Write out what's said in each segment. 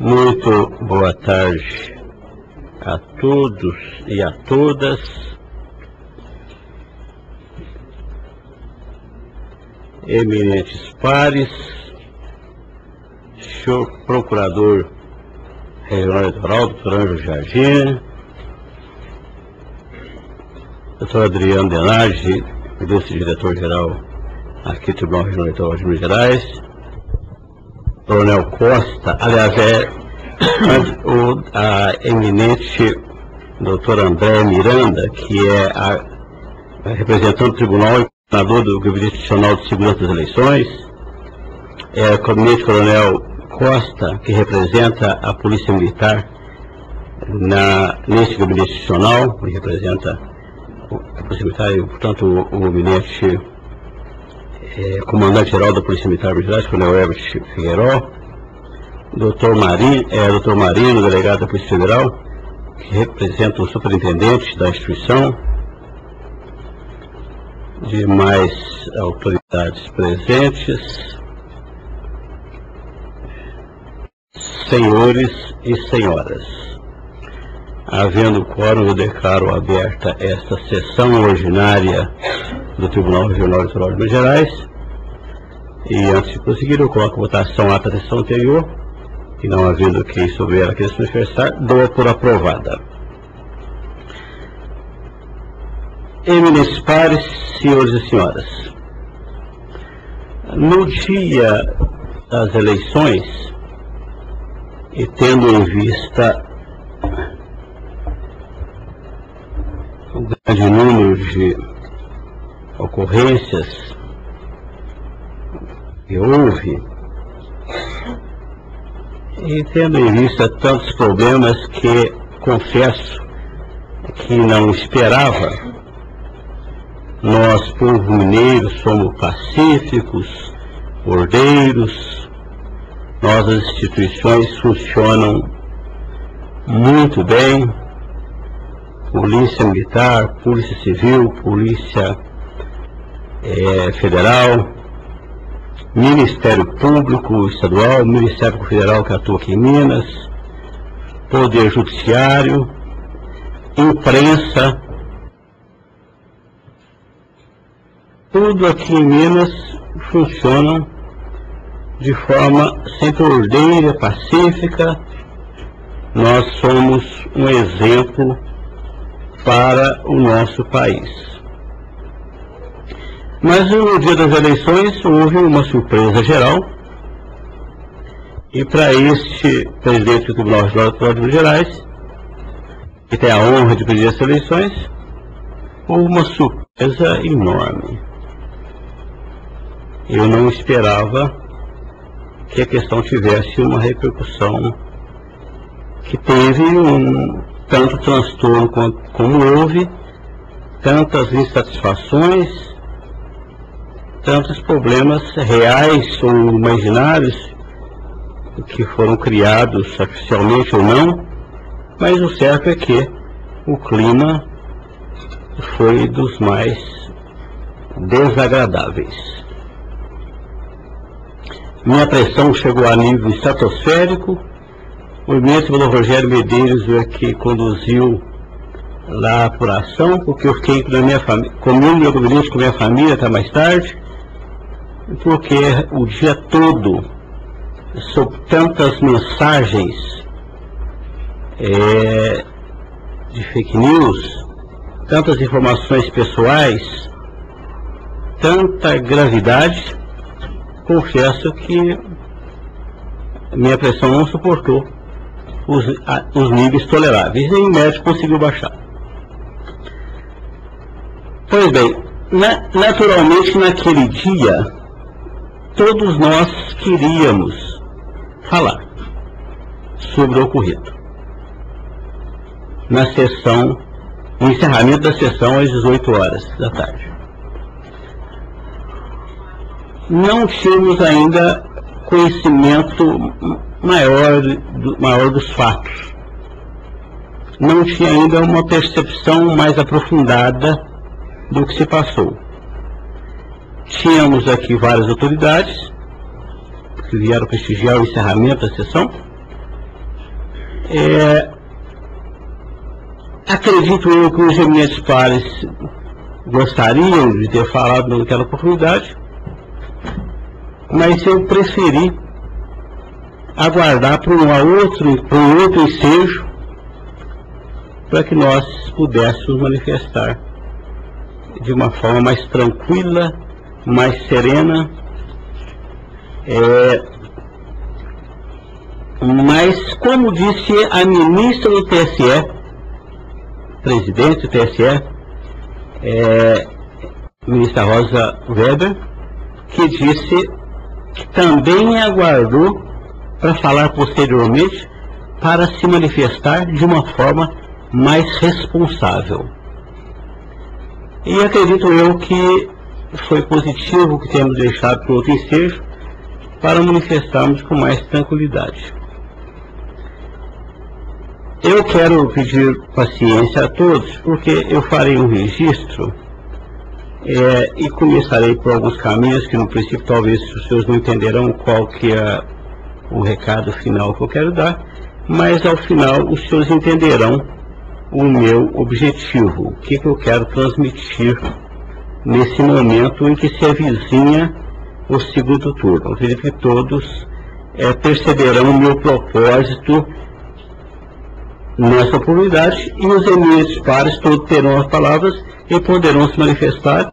Muito boa tarde a todos e a todas. Eminentes pares, senhor Procurador Regional Eleitoral, doutor Ângelo Jardim, doutor Adriano Denardi, vice-diretor-geral aqui do Tribunal Regional Eleitoral de Minas Gerais, Coronel Costa, aliás, a eminente doutor André Miranda, que é a representante do Tribunal e coordenador do Gabinete Institucional de Segurança das Eleições, o eminente Coronel Costa, que representa a Polícia Militar nesse Gabinete Institucional, que representa a Polícia Militar e, portanto, o eminente comandante-geral da Polícia Militar de Minas Gerais, Coronel Herbert Figueiró, doutor Marino, delegado da Polícia Federal, que representa o superintendente da instituição, demais autoridades presentes, senhores e senhoras. Havendo quórum, eu declaro aberta esta sessão ordinária do Tribunal Regional Eleitoral de Minas Gerais. E antes de prosseguir, eu coloco a votação à sessão anterior, e não havendo quem sobre ela queira se manifestar, dou-a por aprovada. Eminentes pares, senhores e senhoras, no dia das eleições, e tendo em vista o grande número de ocorrências que houve, e tendo em vista tantos problemas que confesso que não esperava, nós, povo mineiro, somos pacíficos, ordeiros, nossas instituições funcionam muito bem, Polícia Militar, Polícia Civil, Polícia Federal, Ministério Público Estadual, Ministério Federal que atua aqui em Minas, Poder Judiciário, imprensa, tudo aqui em Minas funciona de forma sempre ordeira, pacífica. Nós somos um exemplo para o nosso país. Mas no dia das eleições houve uma surpresa geral, e para este presidente do Tribunal Regional Eleitoral de Minas Gerais, que tem a honra de presidir as eleições, houve uma surpresa enorme. Eu não esperava que a questão tivesse uma repercussão que teve tanto transtorno como houve, tantas insatisfações, tantos problemas reais ou imaginários que foram criados artificialmente ou não, mas o certo é que o clima foi dos mais desagradáveis. Minha pressão chegou a nível estratosférico. O eminente doutor Rogério Medeiros é que conduziu lá a apuração, porque eu fiquei com meu gabinete com minha família até mais tarde, porque o dia todo, sob tantas mensagens de fake news, tantas informações pessoais, tanta gravidade, confesso que minha pressão não suportou os níveis toleráveis, e em média conseguiu baixar. Pois bem, naturalmente naquele dia, todos nós queríamos falar sobre o ocorrido. Na sessão, no encerramento da sessão às 18 horas da tarde. Não tínhamos ainda conhecimento maior dos fatos. Não tinha ainda uma percepção mais aprofundada do que se passou. Tínhamos aqui várias autoridades que vieram prestigiar o encerramento da sessão, Acredito eu que os eminentes pares gostariam de ter falado naquela oportunidade, mas eu preferi aguardar por um outro ensejo para que nós pudéssemos manifestar de uma forma mais tranquila, mais serena, mas como disse a ministra do TSE, presidente do TSE, ministra Rosa Weber, que disse que também aguardou para falar posteriormente, para se manifestar de uma forma mais responsável. E acredito eu que foi positivo que temos deixado para outro ensejo, para manifestarmos com mais tranquilidade. Eu quero pedir paciência a todos, porque eu farei um registro e começarei por alguns caminhos que no princípio talvez os senhores não entenderão qual que é o recado final que eu quero dar, mas ao final os senhores entenderão o meu objetivo, o que eu quero transmitir nesse momento em que se avizinha o segundo turno. Eu acredito que todos perceberão o meu propósito nessa oportunidade, e os eminentes pares todos terão as palavras e poderão se manifestar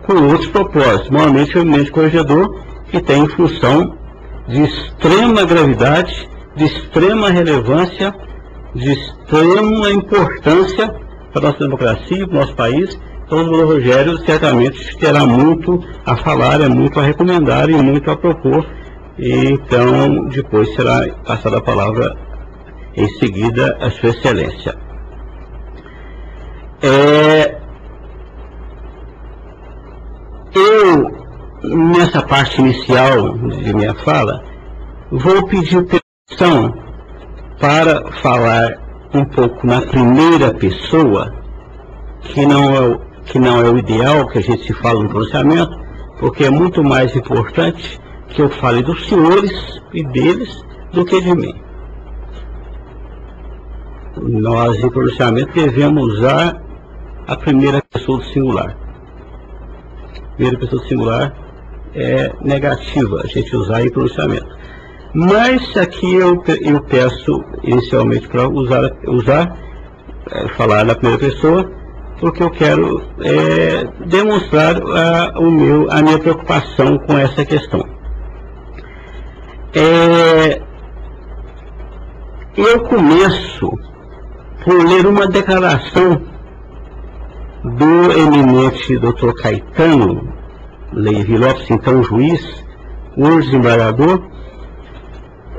com outros propósitos. Normalmente o eminente corregedor, que tem função de extrema gravidade, de extrema relevância, de extrema importância para a nossa democracia, para o nosso país. Então o doutor Rogério certamente terá muito a falar, muito a recomendar e muito a propor, e então depois será passada a palavra em seguida a Sua Excelência. Eu, nessa parte inicial de minha fala, vou pedir permissão para falar um pouco na primeira pessoa, que não é o ideal que a gente se fala no pronunciamento, porque é muito mais importante que eu fale dos senhores e deles do que de mim. Nós, em pronunciamento, devemos usar a primeira pessoa do singular. A primeira pessoa do singular é negativa, a gente usar em pronunciamento. Mas aqui eu peço inicialmente para falar na primeira pessoa, porque eu quero demonstrar a minha preocupação com essa questão. Eu começo por ler uma declaração do eminente Dr. Caetano Levi Lopes, então juiz, hoje desembargador.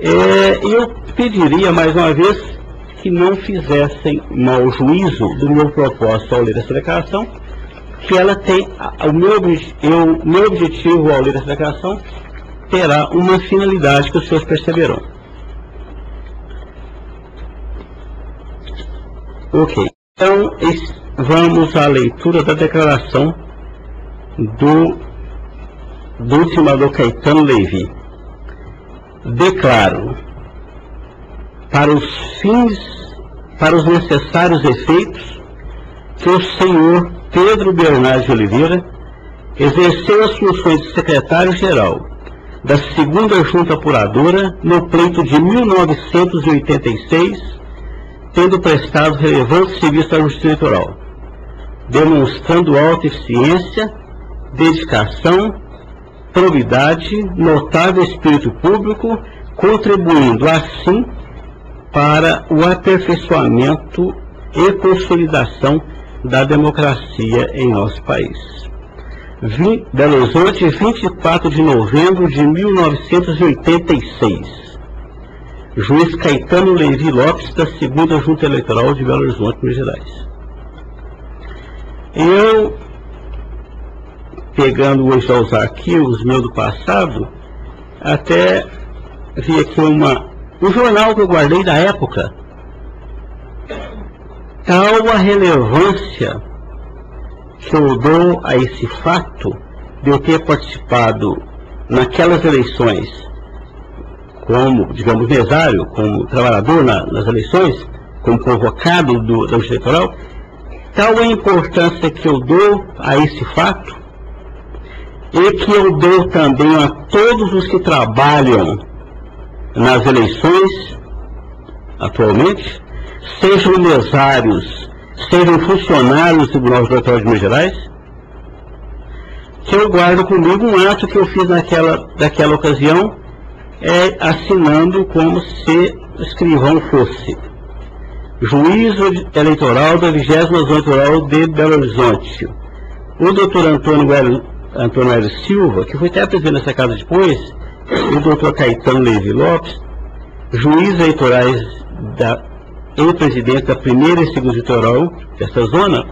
Eu pediria mais uma vez que não fizessem mau juízo do meu propósito ao ler essa declaração, que ela tem, o meu objetivo ao ler essa declaração terá uma finalidade que os senhores perceberão. Ok, então vamos à leitura da declaração do desembargador Caetano Levi. Declaro, para os necessários efeitos, que o senhor Pedro Bernardes de Oliveira exerceu as funções de secretário-geral da 2ª Junta Apuradora no pleito de 1986, tendo prestado relevante serviço à Justiça Eleitoral, demonstrando alta eficiência, dedicação, probidade, notável espírito público, contribuindo assim para o aperfeiçoamento e consolidação da democracia em nosso país. Belo Horizonte, 24 de novembro de 1986. Juiz Caetano Levi Lopes, da 2ª Junta Eleitoral de Belo Horizonte, Minas Gerais. Eu, pegando hoje aos arquivos meus do passado, até vi aqui um jornal que eu guardei da época. Tal a relevância que eu dou a esse fato de eu ter participado naquelas eleições como, digamos, mesário, como trabalhador nas eleições, como convocado da Justiça Eleitoral, tal a importância que eu dou a esse fato, e que eu dou também a todos os que trabalham nas eleições atualmente, sejam mesários, sejam funcionários do Tribunal Eleitoral de Minas Gerais, que eu guardo comigo um ato que eu fiz naquela ocasião, assinando como se escrivão fosse juiz eleitoral da 20ª Zona Eleitoral de Belo Horizonte. O doutor Antônio Hélio Silva, que foi até presidente dessa casa depois, e o doutor Caetano Levi Lopes, juízes eleitorais e presidente da primeira e segunda eleitoral dessa zona,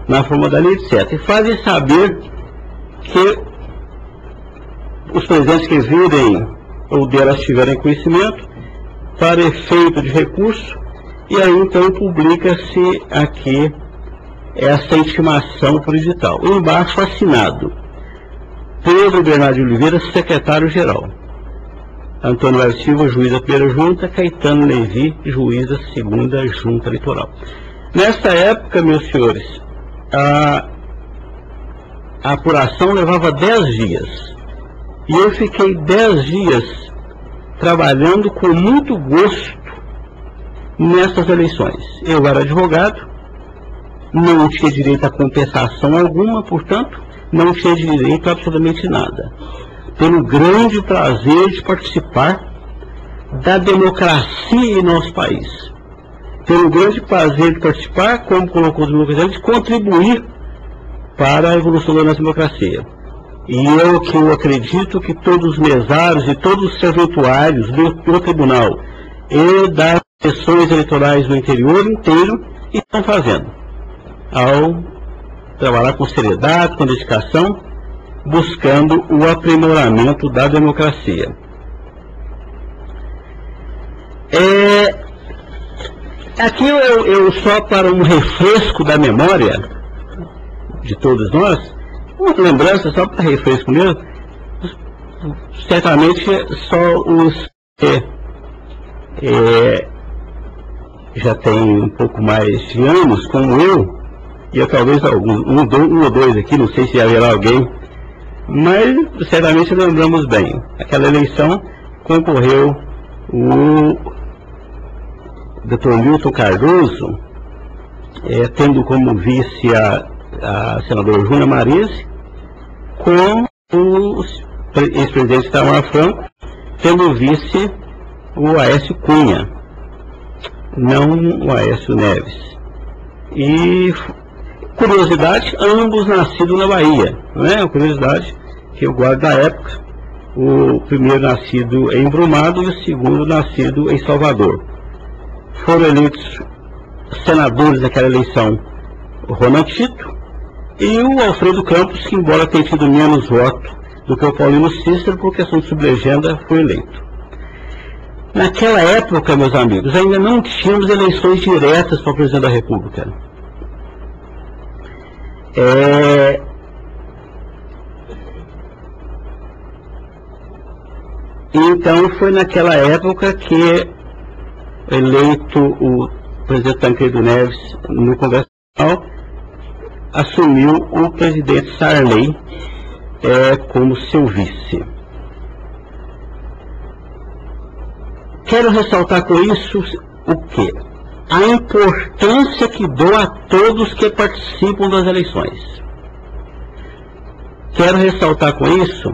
na forma da lei, etc. E fazem saber que os presidentes que virem ou delas tiverem conhecimento, para efeito de recurso, e aí então publica-se aqui essa intimação por edital. Embaixo assinado: Pedro Bernardo de Oliveira, secretário-geral. Antônio Hélio Silva, juiz da primeira junta. Caetano Levi, juiz da segunda junta eleitoral. Nessa época, meus senhores, a apuração levava 10 dias. E eu fiquei 10 dias trabalhando com muito gosto nessas eleições. Eu era advogado, não tinha direito a compensação alguma, portanto, não tinha direito a absolutamente nada. Pelo grande prazer de participar da democracia em nosso país. Pelo grande prazer de participar, como colocou o democracia, de contribuir para a evolução da nossa democracia. E eu acredito que todos os mesários e todos os serventuários do tribunal e das sessões eleitorais no interior inteiro estão fazendo, ao trabalhar com seriedade, com dedicação, buscando o aprimoramento da democracia. Aqui eu só para um refresco da memória de todos nós, uma lembrança só para refresco mesmo, certamente só os que já têm um pouco mais de anos, como eu, e talvez um ou dois aqui, não sei se haverá alguém, mas certamente lembramos bem. Aquela eleição concorreu o Dr. Milton Cardoso, tendo como vice a senadora Júnia Marese, com o ex-presidente Itamar Franco, tendo vice o Aécio Cunha, não o Aécio Neves. E, curiosidade, ambos nascidos na Bahia, não é? A curiosidade que eu guardo da época, o primeiro nascido em Brumado e o segundo nascido em Salvador. Foram eleitos senadores daquela eleição o Ronan Tito e o Alfredo Campos, que embora tenha tido menos voto do que o Paulino Cícero, por questão de sublegenda, foi eleito. Naquela época, meus amigos, ainda não tínhamos eleições diretas para o presidente da República. Então foi naquela época que, eleito o presidente Tancredo Neves no Congresso Nacional, assumiu o presidente Sarney como seu vice. Quero ressaltar com isso o quê? A importância que dou a todos que participam das eleições. Quero ressaltar com isso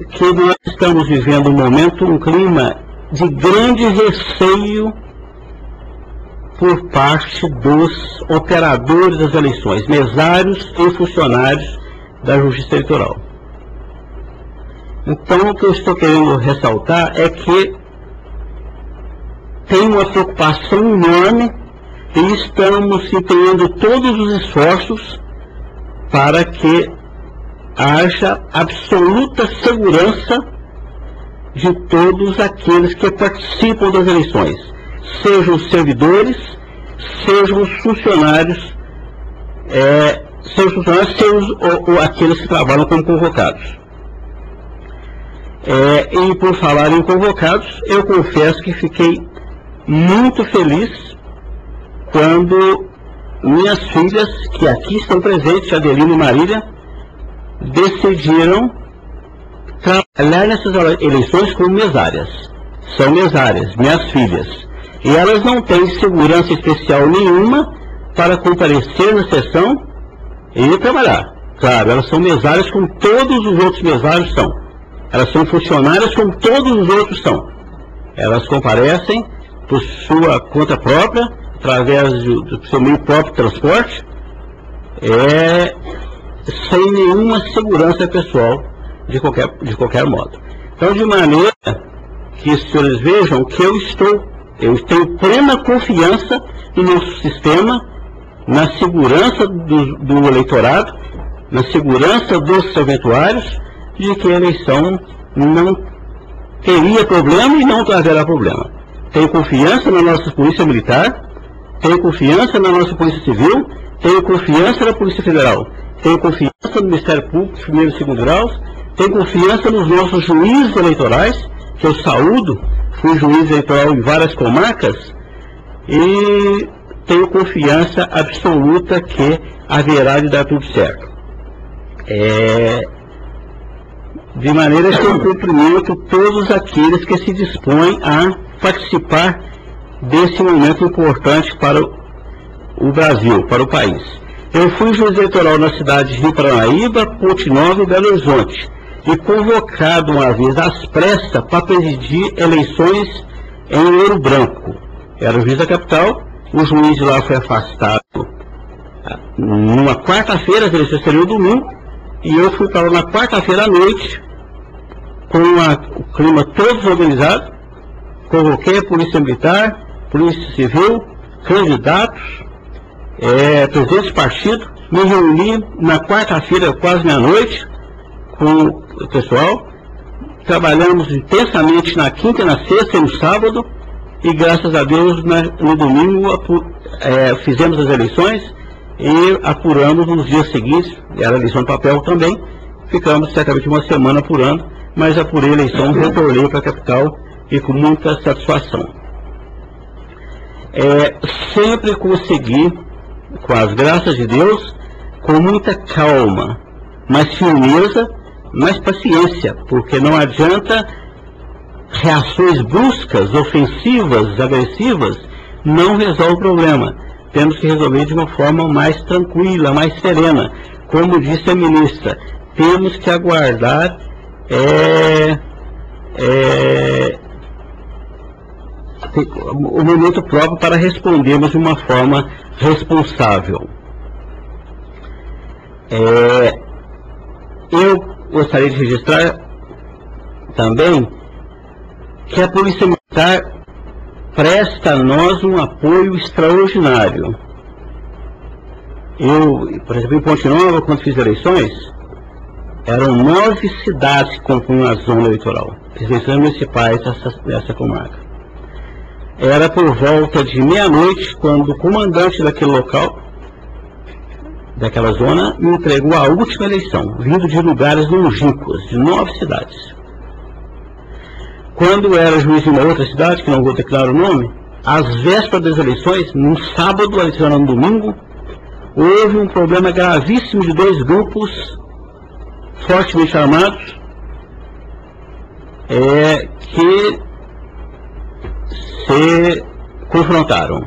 que nós estamos vivendo um momento, um clima de grande receio por parte dos operadores das eleições, mesários e funcionários da Justiça Eleitoral. Então, o que eu estou querendo ressaltar é que tem uma preocupação enorme e estamos empenhando todos os esforços para que haja absoluta segurança de todos aqueles que participam das eleições, sejam os servidores, sejam os funcionários, sejam aqueles que trabalham como convocados. E por falar em convocados, eu confesso que fiquei muito feliz quando minhas filhas, que aqui estão presentes, Adelina e Marília, decidiram trabalhar nessas eleições como mesárias. São mesárias, minhas filhas. E elas não têm segurança especial nenhuma para comparecer na sessão e trabalhar. Claro, elas são mesárias como todos os outros mesários são. Elas são funcionárias como todos os outros são. Elas comparecem por sua conta própria, através do seu meio próprio de transporte, sem nenhuma segurança pessoal de qualquer modo. Então, de maneira que os senhores vejam que eu tenho plena confiança no nosso sistema, na segurança do eleitorado, na segurança dos serventuários, de que a eleição não teria problema e não haverá problema. Tenho confiança na nossa Polícia Militar, tenho confiança na nossa Polícia Civil, tenho confiança na Polícia Federal, tenho confiança no Ministério Público, primeiro e segundo graus, tenho confiança nos nossos juízes eleitorais, que eu saúdo, fui juiz eleitoral em várias comarcas, e tenho confiança absoluta que haverá de dar tudo certo. De maneira que eu cumprimento todos aqueles que se dispõem a participar desse momento importante para o Brasil, para o país. Eu fui juiz eleitoral na cidade de Rio Paranaíba, Ponte Nova e Belo Horizonte, e convocado uma vez às pressas para presidir eleições em Ouro Branco. Era o juiz da capital, o juiz de lá foi afastado numa quarta-feira, as eleições seriam no domingo, e eu fui para lá na quarta-feira à noite, com o clima todo organizado, convoquei a Polícia Militar, Polícia Civil, candidatos, presidentes de partido, me reuni na quarta-feira, quase meia-noite, com o pessoal, trabalhamos intensamente na quinta, na sexta e no sábado, e graças a Deus no domingo fizemos as eleições e apuramos nos dias seguintes, era eleição de papel também, ficamos certamente uma semana apurando, mas apurei a eleição, retornei para a capital e com muita satisfação. Sempre consegui, com as graças de Deus, com muita calma, mais firmeza, mais paciência, porque não adianta reações bruscas, ofensivas, agressivas, não resolve o problema. Temos que resolver de uma forma mais tranquila, mais serena. Como disse a ministra, temos que aguardar o momento próprio para respondermos de uma forma responsável. Eu gostaria de registrar também que a Polícia Militar presta a nós um apoio extraordinário. Eu, por exemplo, em Ponte Nova, quando fiz eleições, eram 9 cidades que compunham a zona eleitoral, eleições municipais dessa comarca. Era por volta de meia-noite, quando o comandante daquele local, daquela zona, me entregou a última eleição, vindo de lugares longínquos, de 9 cidades. Quando era juiz de uma outra cidade, que não vou declarar o nome, às vésperas das eleições, num sábado, a eleição era no domingo, houve um problema gravíssimo de 2 grupos fortemente armados, que se confrontaram.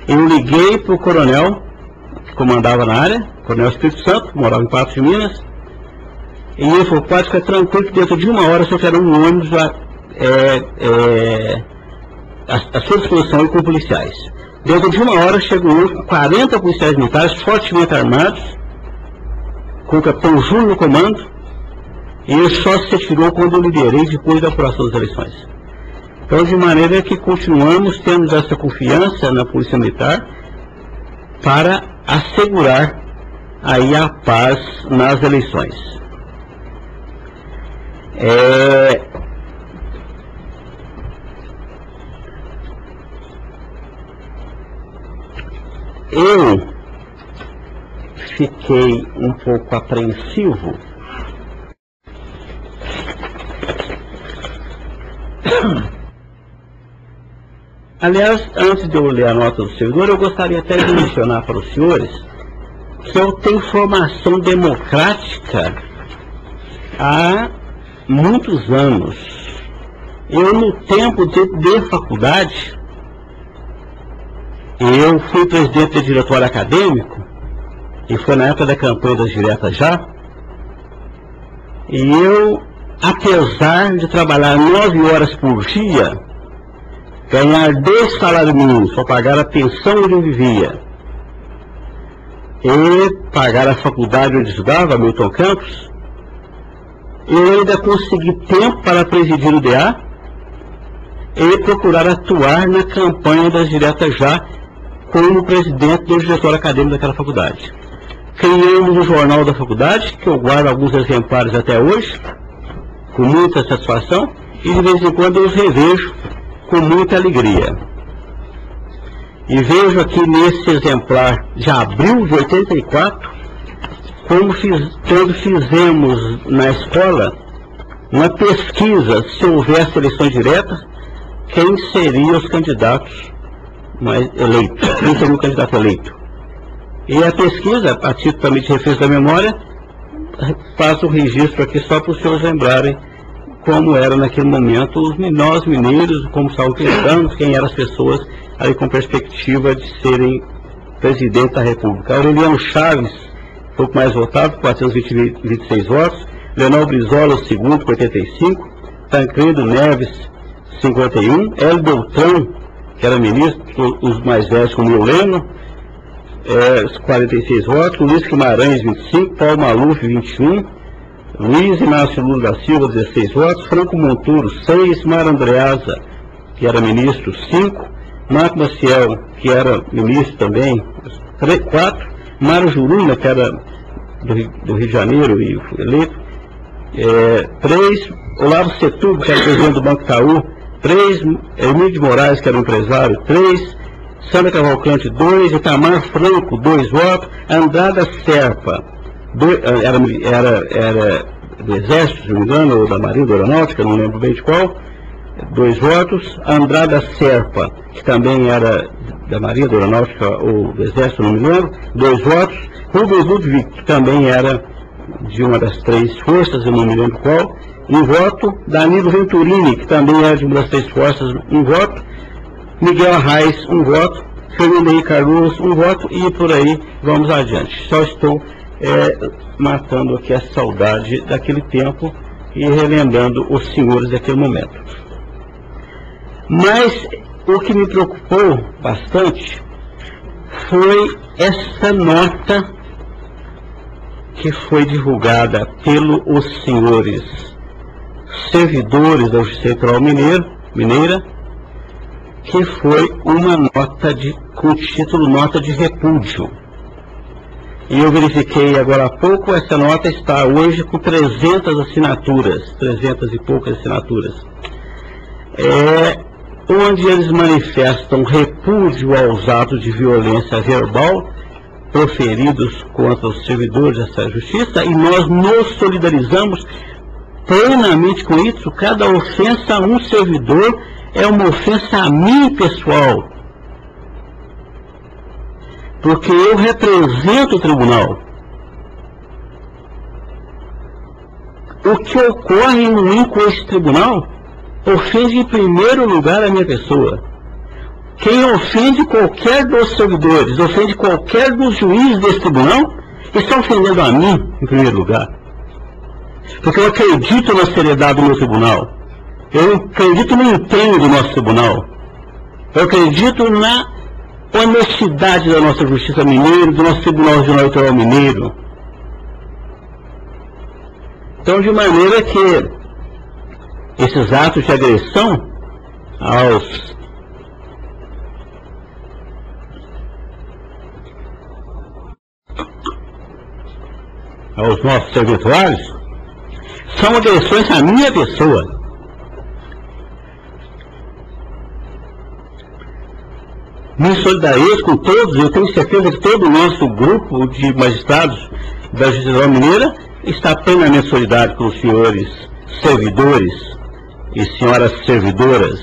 Eu liguei para o coronel, que comandava na área, Coronel Espírito Santo, que morava em Patos de Minas, e ele falou: pode ficar tranquilo que dentro de 1 hora só terá um ônibus à sua disposição e com policiais. Dentro de 1 hora chegou um ônibus com 40 policiais militares fortemente armados, com o capitão Júnior no comando, e ele só se retirou quando eu liderei depois da apuração das eleições. Então, de maneira que continuamos tendo essa confiança na Polícia Militar para assegurar aí a paz nas eleições. Eu fiquei um pouco apreensivo Aliás, antes de eu ler a nota do servidor, eu gostaria até de mencionar para os senhores que eu tenho formação democrática há muitos anos. Eu, no tempo de faculdade, eu fui presidente de diretório acadêmico, e foi na época da campanha das diretas já, e eu, apesar de trabalhar 9 horas por dia, ganhar 2 salários mínimos para pagar a pensão onde eu vivia, e pagar a faculdade onde estudava, Milton Campos, eu ainda consegui tempo para presidir o DA e procurar atuar na campanha das diretas já como presidente do diretório acadêmico daquela faculdade. Criamos um jornal da faculdade, que eu guardo alguns exemplares até hoje, com muita satisfação, e de vez em quando eu os revejo com muita alegria. E vejo aqui nesse exemplar de abril de 84, quando fizemos na escola uma pesquisa se houvesse eleições diretas, quem seriam os candidatos eleitos, quem seria o candidato eleito. E a pesquisa, a título também de referência da memória, faço o registro aqui só para os senhores lembrarem como era naquele momento nós mineiros, como estavam pensando, quem eram as pessoas aí com perspectiva de serem presidente da República. Aureliano Chaves, pouco mais votado, 426 votos, Leonel Brizola, o segundo, com 85, Tancredo Neves, 51, Hélio Beltrão, que era ministro, os mais velhos como eu Leno, 46 votos, Luiz Guimarães, 25, Paulo Maluf, 21, Luiz Inácio Lula da Silva, 16 votos, Franco Monturo, 6, Mara Andreasa, que era ministro, 5, Marco Maciel, que era ministro também, 4, Mário Juruna, que era do Rio de Janeiro e foi eleito, 3, Olavo Setúbal, que era presidente do Banco Itaú, 3, Emílio de Moraes, que era empresário, 3, Sandra Cavalcante, 2, Itamar Franco, 2 votos, Andrada Serpa, era do Exército, se não me engano, ou da Marinha, da Aeronáutica, não lembro bem de qual, 2 votos, Andrada Serpa, que também era da Marinha, da Aeronáutica ou do Exército, não me lembro, 2 votos, Rubens Ludwig, que também era de uma das 3 forças, eu não me lembro qual, 1 voto, Danilo Venturini, que também era de uma das 3 forças, 1 voto, Miguel Arraes, 1 voto, Fernando Henrique Cardoso, 1 voto, e por aí vamos adiante. Só estou matando aqui a saudade daquele tempo e relembrando os senhores daquele momento. Mas o que me preocupou bastante foi essa nota que foi divulgada pelos senhores servidores da Justiça Eleitoral Mineira, que foi uma nota com o título Nota de Repúdio. E eu verifiquei agora há pouco, essa nota está hoje com 300 assinaturas, 300 e poucas assinaturas, onde eles manifestam repúdio aos atos de violência verbal proferidos contra os servidores dessa justiça, e nós nos solidarizamos plenamente com isso. Cada ofensa a um servidor é uma ofensa a mim pessoal, porque eu represento o tribunal. O que ocorre em mim com esse tribunal ofende em primeiro lugar a minha pessoa. Quem ofende qualquer dos servidores, ofende qualquer dos juízes desse tribunal, está ofendendo a mim em primeiro lugar. Porque eu acredito na seriedade do meu tribunal. Eu acredito no empenho do nosso tribunal. Eu acredito na honestidade da nossa justiça mineira, do nosso Tribunal Regional Eleitoral Mineiro. Então, de maneira que esses atos de agressão aos nossos servidores são agressões à minha pessoa. Me solidarizo com todos, eu tenho certeza que todo o nosso grupo de magistrados da Justiça Eleitoral Mineira está plenamente solidário com os senhores servidores e senhoras servidoras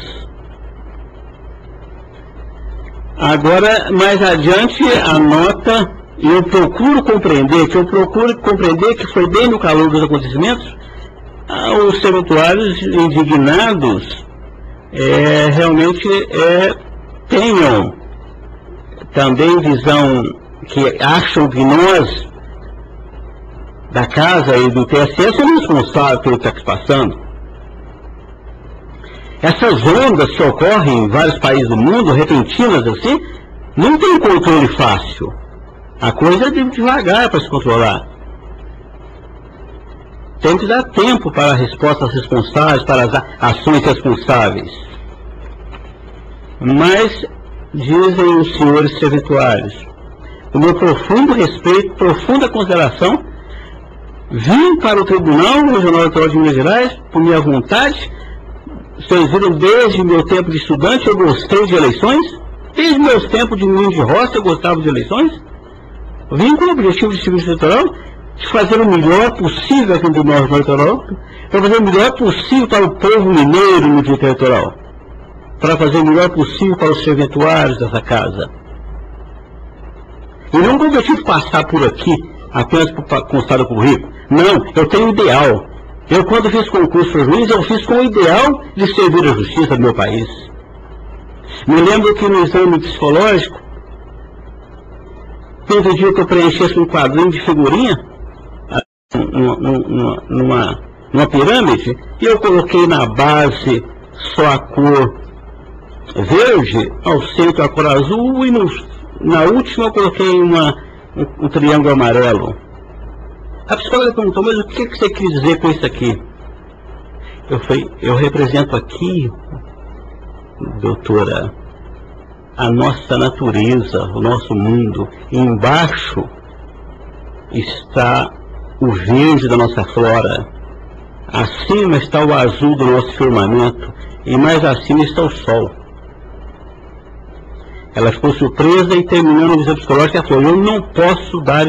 Agora, mais adiante, a nota, eu procuro compreender que foi bem no calor dos acontecimentos, os serventuários indignados realmente tenham também visão, que acham que nós, da casa e do TSE, somos responsáveis pelo que está se passando. Essas ondas que ocorrem em vários países do mundo, repentinas assim, não tem controle fácil. A coisa é devagar para se controlar. Tem que dar tempo para respostas responsáveis, para as ações responsáveis. Mas, dizem os senhores serventuários, o meu profundo respeito, profunda consideração, vim para o Tribunal Regional Eleitoral de Minas Gerais, por minha vontade. Vocês viram, desde meu tempo de estudante eu gostei de eleições, desde meus tempos de menino de roça eu gostava de eleições. Vim com o objetivo de serviço eleitoral, de fazer o melhor possível aqui no Tribunal Regional Eleitoral, para fazer o melhor possível para o povo mineiro no direito eleitoral, para fazer o melhor possível para os serventuários dessa casa. E não com o objetivo de passar por aqui apenas para constar o currículo. Não, eu tenho um ideal. Eu, quando fiz concurso para juiz, eu fiz com o ideal de servir a justiça do meu país. Me lembro que no exame psicológico, teve um dia que eu preenchesse um quadrinho de figurinha, numa pirâmide, e eu coloquei na base só a cor verde, ao centro a cor azul, e na última eu coloquei um triângulo amarelo. A psicóloga perguntou, mas o que você quis dizer com isso aqui? Eu falei, eu represento aqui, doutora, a nossa natureza, o nosso mundo. E embaixo está o verde da nossa flora. Acima está o azul do nosso firmamento. E mais acima está o sol. Ela ficou surpresa e, terminando o exame psicológico, ela falou, eu não posso dar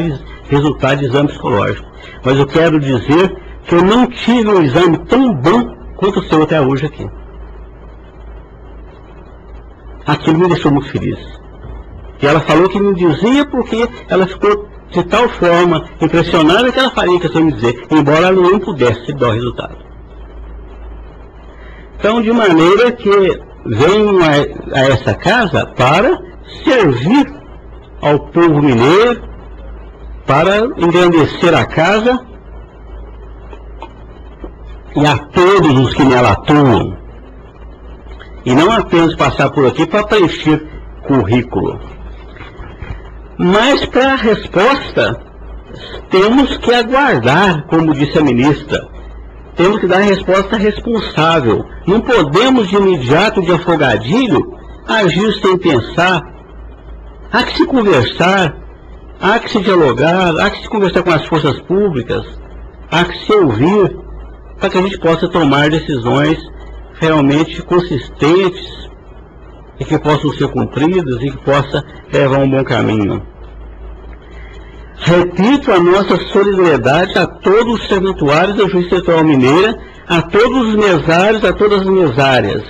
resultado de exame psicológico, mas eu quero dizer que eu não tive um exame tão bom quanto o seu até hoje aqui. Aquilo me deixou muito feliz. E ela falou que me dizia porque ela ficou de tal forma impressionada que ela faria questão de me dizer, embora ela não pudesse dar o resultado. Então, de maneira que venho a essa casa para servir ao povo mineiro, para engrandecer a casa e a todos os que nela atuam, e não apenas passar por aqui para preencher currículo. Mas para a resposta temos que aguardar, como disse a ministra, temos que dar a resposta responsável. Não podemos de imediato, de afogadilho, agir sem pensar. Há que se conversar, há que se dialogar, há que se conversar com as forças públicas, há que se ouvir, para que a gente possa tomar decisões realmente consistentes e que possam ser cumpridas e que possa levar um bom caminho. Repito a nossa solidariedade a todos os serventuários da Justiça Eleitoral Mineira, a todos os mesários, a todas as mesárias.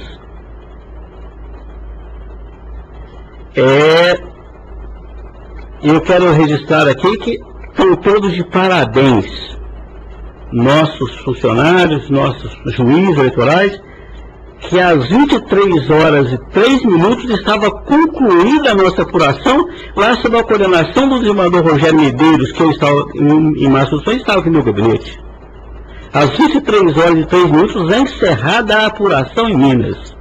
Eu quero registrar aqui que estão todos de parabéns, nossos funcionários, nossos juízes eleitorais, que às 23h03 estava concluída a nossa apuração, lá sob a coordenação do desembargador Rogério Medeiros, que eu estava em má situação, estava aqui no meu gabinete. Às 23h03 é encerrada a apuração em Minas.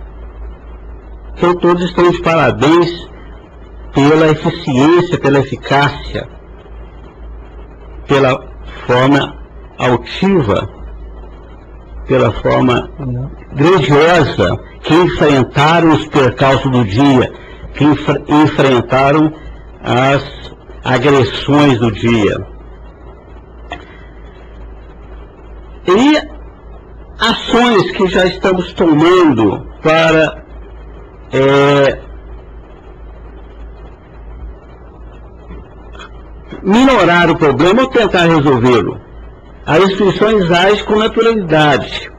Então todos estão de parabéns pela eficiência, pela eficácia, pela forma altiva, pela forma grandiosa que enfrentaram os percalços do dia, que enfrentaram as agressões do dia. E ações que já estamos tomando para minorar o problema ou tentar resolvê-lo. As instituições agem com naturalidade,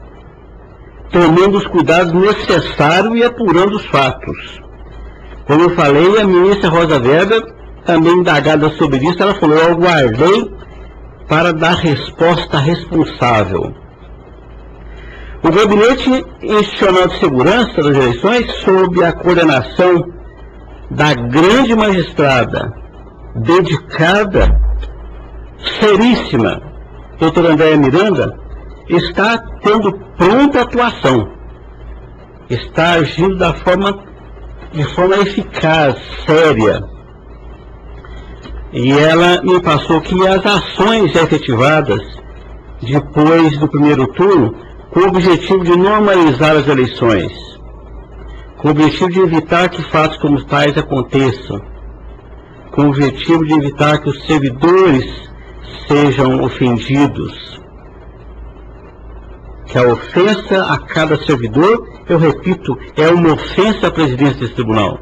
tomando os cuidados necessários e apurando os fatos. Como eu falei, a ministra Rosa Weber, também indagada sobre isso, ela falou: eu aguardei para dar resposta responsável. O Gabinete Institucional de Segurança das Eleições, sob a coordenação da grande magistrada, dedicada, seríssima, doutora Andréa Miranda, está tendo pronta atuação, está agindo de forma eficaz, séria. E ela me passou que as ações efetivadas depois do primeiro turno, com o objetivo de normalizar as eleições, com o objetivo de evitar que fatos como tais aconteçam, com o objetivo de evitar que os servidores sejam ofendidos, que a ofensa a cada servidor, eu repito, é uma ofensa à presidência desse tribunal.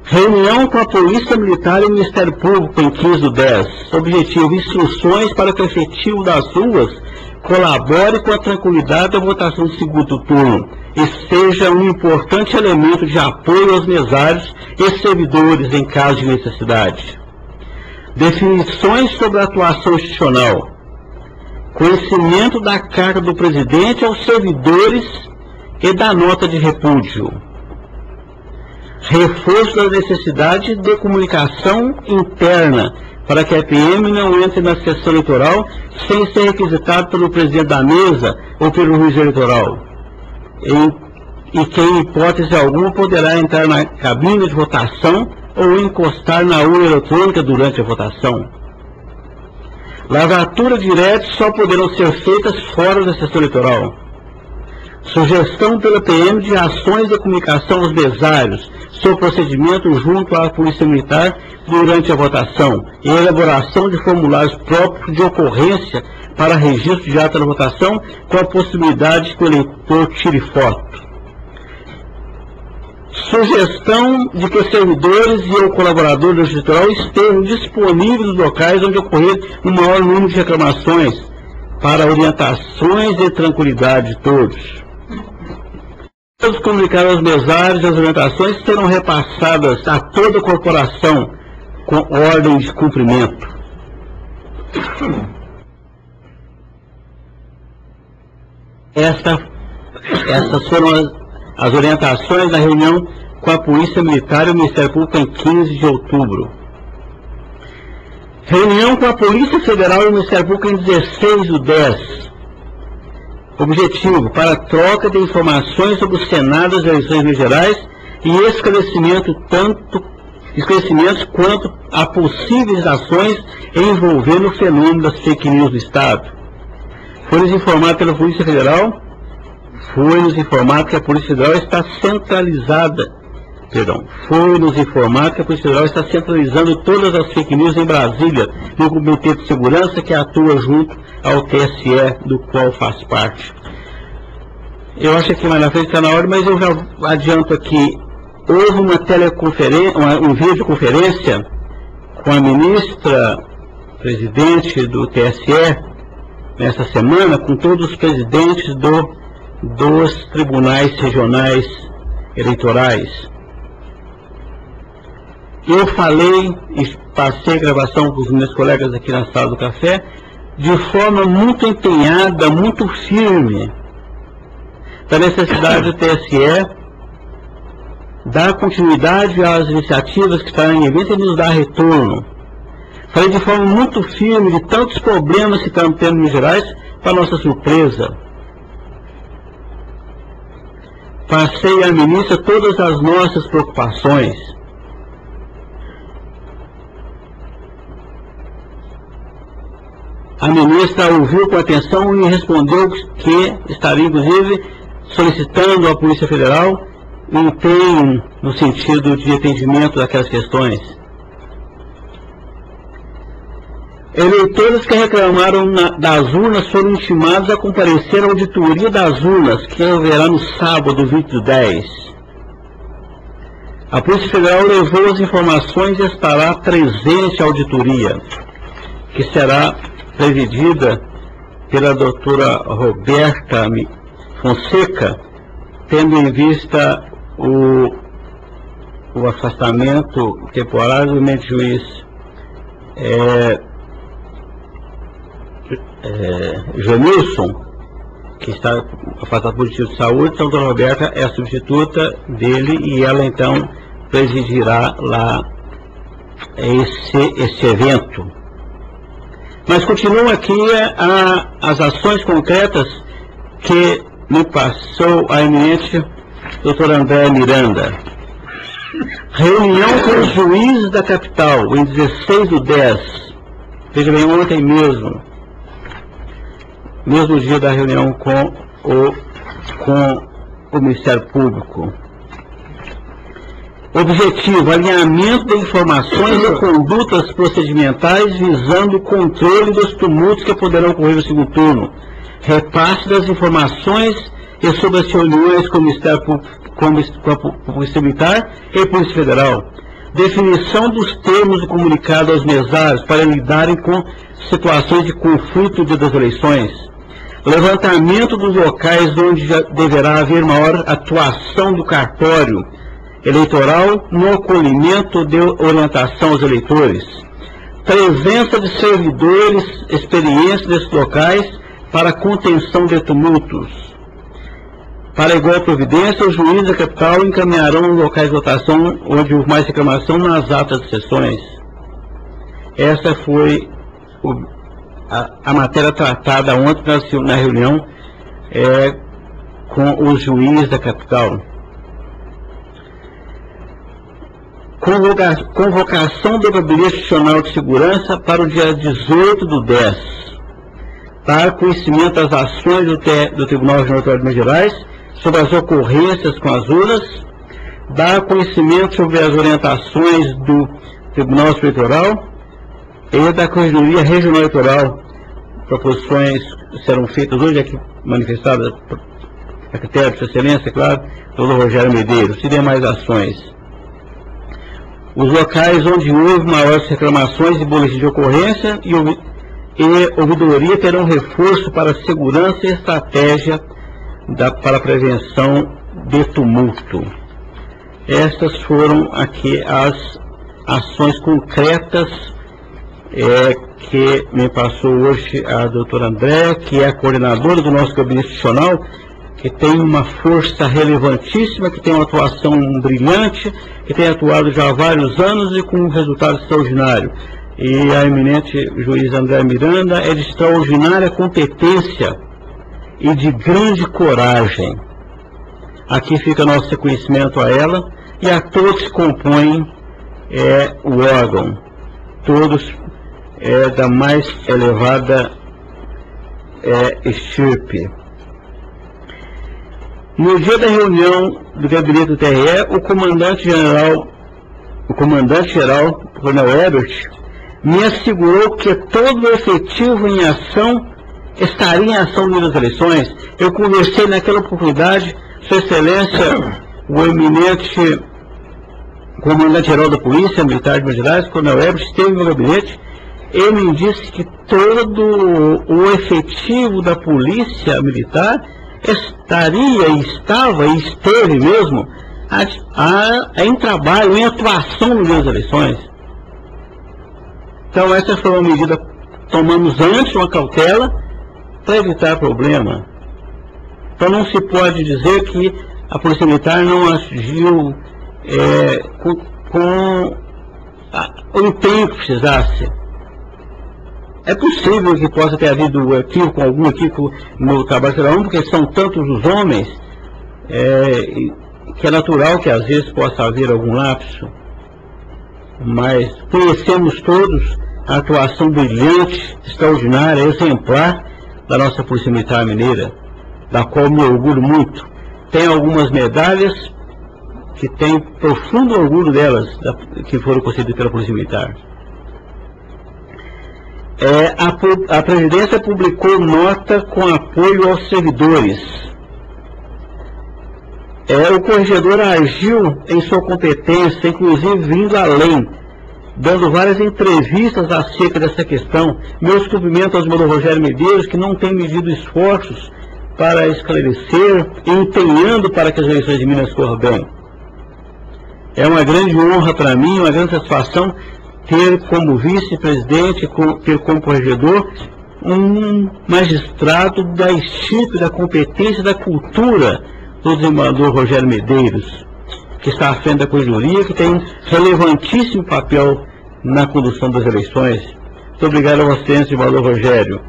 Reunião com a Polícia Militar e o Ministério Público em 15/10. Objetivo: instruções para que o efetivo das ruas colabore com a tranquilidade da votação do segundo turno e seja um importante elemento de apoio aos mesários e servidores em caso de necessidade. Definições sobre a atuação institucional. Conhecimento da carga do presidente aos servidores e da nota de repúdio. Reforço da necessidade de comunicação interna para que a PM não entre na sessão eleitoral sem ser requisitado pelo presidente da mesa ou pelo juiz eleitoral. E que, em hipótese alguma, poderá entrar na cabine de votação ou encostar na urna eletrônica durante a votação. Lavratura direta só poderão ser feitas fora da sessão eleitoral. Sugestão pela PM de ações de comunicação aos mesários sobre procedimento junto à Polícia Militar durante a votação e elaboração de formulários próprios de ocorrência para registro de ata da votação, com a possibilidade que o eleitor tire foto. Sugestão de que os servidores e o colaborador do eleitoral estejam disponíveis nos locais onde ocorrer o maior número de reclamações, para orientações e tranquilidade de todos. Todos comunicados aos mesários, as orientações serão repassadas a toda a corporação com ordem de cumprimento. Essas foram as orientações da reunião com a Polícia Militar e o Ministério Público em 15 de outubro. Reunião com a Polícia Federal e o Ministério Público em 16/10. Objetivo: para troca de informações sobre o Senado das eleições gerais e esclarecimentos quanto a possíveis ações envolvendo o fenômeno das fake news do Estado. Foi-nos informado pela Polícia Federal, foi-nos informado que a Polícia Federal está centralizando todas as fake news em Brasília, no Comitê de Segurança que atua junto ao TSE, do qual faz parte. Eu acho que mais na frente está na hora, mas eu já adianto aqui. Houve uma videoconferência com a ministra presidente do TSE nessa semana, com todos os presidentes dos tribunais regionais eleitorais. Eu falei e passei a gravação com os meus colegas aqui na sala do café de forma muito empenhada, muito firme, da necessidade do TSE dar continuidade às iniciativas que estão em evento e nos dar retorno. Falei de forma muito firme de tantos problemas que estamos tendo em Minas Gerais, para nossa surpresa. Passei à ministra todas as nossas preocupações. A ministra ouviu com atenção e respondeu que estaria, inclusive, solicitando à Polícia Federal um empenho no sentido de atendimento daquelas questões. Eleitores que reclamaram das urnas foram intimados a comparecer à auditoria das urnas, que haverá no sábado, 20/10. A Polícia Federal levou as informações e estará presente à auditoria, que será presidida pela doutora Roberta Fonseca, tendo em vista o afastamento temporário do eminente juiz Janilson, que está afastado por motivo de saúde. Então, a doutora Roberta é a substituta dele e ela, então, presidirá lá esse evento. Mas continuam aqui as ações concretas que me passou a eminente doutora Andréa Miranda. Reunião com os juízes da capital, em 16/10. Veja bem, ontem mesmo dia da reunião com o Ministério Público. Objetivo: alinhamento de informações e condutas procedimentais visando o controle dos tumultos que poderão ocorrer no segundo turno. Repasse das informações e sobre as reuniões com o Ministério Público, com a Polícia Militar e a Polícia Federal. Definição dos termos do comunicado aos mesários para lidarem com situações de conflito das eleições. Levantamento dos locais onde já deverá haver maior atuação do cartório eleitoral no acolhimento de orientação aos eleitores. Presença de servidores, experiência desses locais para contenção de tumultos. Para igual providência, os juízes da capital encaminharão locais de votação onde houve mais reclamação nas atas de sessões. Essa foi a matéria tratada ontem na reunião com os juízes da capital. Convocação do Gabinete Institucional de Segurança para o dia 18/10. Dar conhecimento das ações do Tribunal Regional de Minas Gerais sobre as ocorrências com as urnas. Dar conhecimento sobre as orientações do Tribunal Eleitoral e da Corregedoria Regional Eleitoral. Proposições serão feitas hoje aqui, manifestadas a critério de Sua Excelência, claro, pelo Rogério Medeiros. Se demais ações. Os locais onde houve maiores reclamações e boletim de ocorrência e ouvidoria terão reforço para segurança e estratégia para a prevenção de tumulto. Estas foram aqui as ações concretas que me passou hoje a doutora Andréa, que é a coordenadora do nosso gabinete institucional, que tem uma força relevantíssima, que tem uma atuação brilhante, que tem atuado já há vários anos e com um resultado extraordinário. E a eminente juiz Andréa Miranda é de extraordinária competência e de grande coragem. Aqui fica nosso reconhecimento a ela e a todos que compõem o órgão, todos da mais elevada estirpe. No dia da reunião do gabinete do TRE, o comandante-geral, Coronel Ebert, me assegurou que todo o efetivo em ação estaria em ação nas eleições. Eu conversei naquela oportunidade, Sua Excelência, o eminente comandante-geral da Polícia Militar de Minas Gerais, Coronel Ebert, esteve no meu gabinete. Ele me disse que todo o efetivo da Polícia Militar estaria, estava e esteve mesmo em trabalho, em atuação no dia das eleições. Então essa foi uma medida que tomamos antes, uma cautela, para evitar problema. Então não se pode dizer que a Polícia Militar não agiu com o empenho que precisasse. É possível que possa ter havido equívoco, algum equívoco no trabalho de cada um, porque são tantos os homens, que é natural que às vezes possa haver algum lapso. Mas conhecemos todos a atuação brilhante, extraordinária, exemplar da nossa Polícia Militar Mineira, da qual me orgulho muito. Tem algumas medalhas que tenho profundo orgulho delas, que foram concedidas pela Polícia Militar. A Presidência publicou nota com apoio aos servidores. O corregedor agiu em sua competência, inclusive vindo além, dando várias entrevistas acerca dessa questão. Meus cumprimentos ao senhor Rogério Medeiros, que não tem medido esforços para esclarecer, empenhando para que as eleições de Minas corram bem. É uma grande honra para mim, uma grande satisfação ter como vice-presidente, ter como corregedor, um magistrado da estirpe, da competência, da cultura do desembargador Rogério Medeiros, que está à frente da corregedoria, que tem um relevantíssimo papel na condução das eleições. Muito obrigado a você, desembargador Rogério.